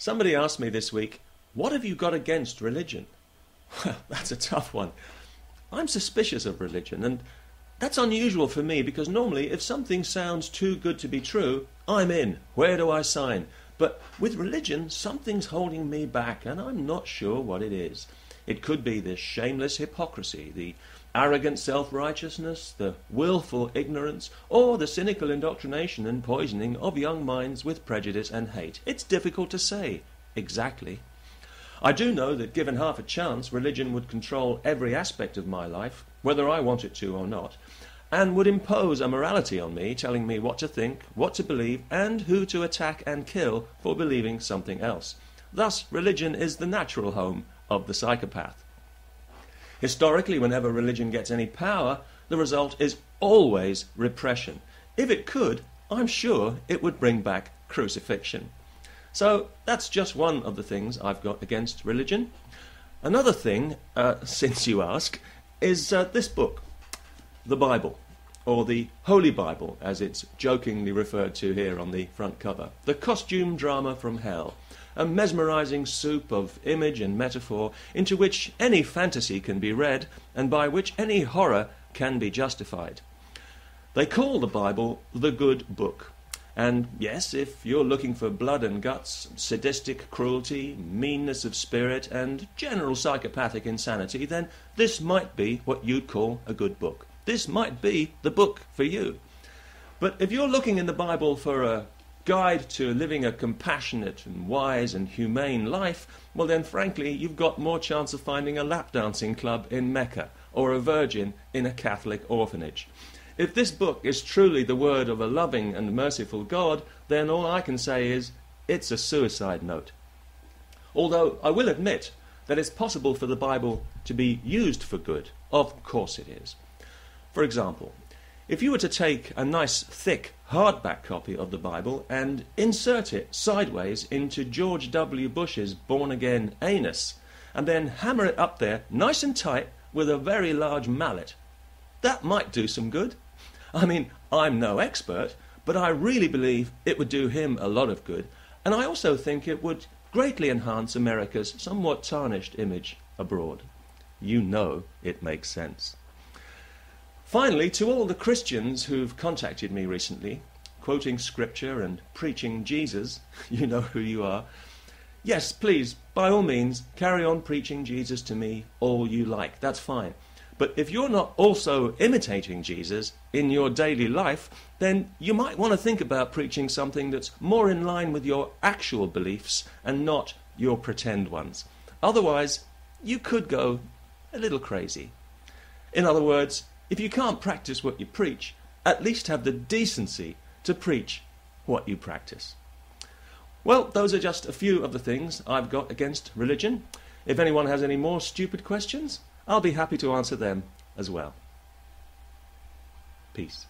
Somebody asked me this week, what have you got against religion? Well, that's a tough one. I'm suspicious of religion, and that's unusual for me because normally if something sounds too good to be true, I'm in. Where do I sign? But with religion, something's holding me back, and I'm not sure what it is. It could be the shameless hypocrisy, the arrogant self-righteousness, the willful ignorance, or the cynical indoctrination and poisoning of young minds with prejudice and hate. It's difficult to say exactly. I do know that given half a chance, religion would control every aspect of my life, whether I want it to or not, and would impose a morality on me, telling me what to think, what to believe, and who to attack and kill for believing something else. Thus, religion is the natural home of the psychopath. Historically, whenever religion gets any power, the result is always repression. If it could, I'm sure it would bring back crucifixion. So that's just one of the things I've got against religion. Another thing, since you ask, is this book, the Bible, or the Holy Bible, as it's jokingly referred to here on the front cover. The costume drama from hell, a mesmerizing soup of image and metaphor into which any fantasy can be read and by which any horror can be justified. They call the Bible the good book. And yes, if you're looking for blood and guts, sadistic cruelty, meanness of spirit, and general psychopathic insanity, then this might be what you'd call a good book. This might be the book for you. But if you're looking in the Bible for a guide to living a compassionate and wise and humane life, well then frankly you've got more chance of finding a lap dancing club in Mecca or a virgin in a Catholic orphanage. If this book is truly the word of a loving and merciful God, then all I can say is it's a suicide note. Although I will admit that it's possible for the Bible to be used for good. Of course it is. For example, if you were to take a nice thick hardback copy of the Bible and insert it sideways into George W. Bush's born-again anus, and then hammer it up there nice and tight with a very large mallet, that might do some good. I mean, I'm no expert, but I really believe it would do him a lot of good, and I also think it would greatly enhance America's somewhat tarnished image abroad. You know it makes sense. Finally, to all the Christians who've contacted me recently, quoting scripture and preaching Jesus, you know who you are. Yes, please, by all means, carry on preaching Jesus to me all you like. That's fine. But if you're not also imitating Jesus in your daily life, then you might want to think about preaching something that's more in line with your actual beliefs and not your pretend ones. Otherwise, you could go a little crazy. In other words, if you can't practice what you preach, at least have the decency to preach what you practice. Well, those are just a few of the things I've got against religion. If anyone has any more stupid questions, I'll be happy to answer them as well. Peace.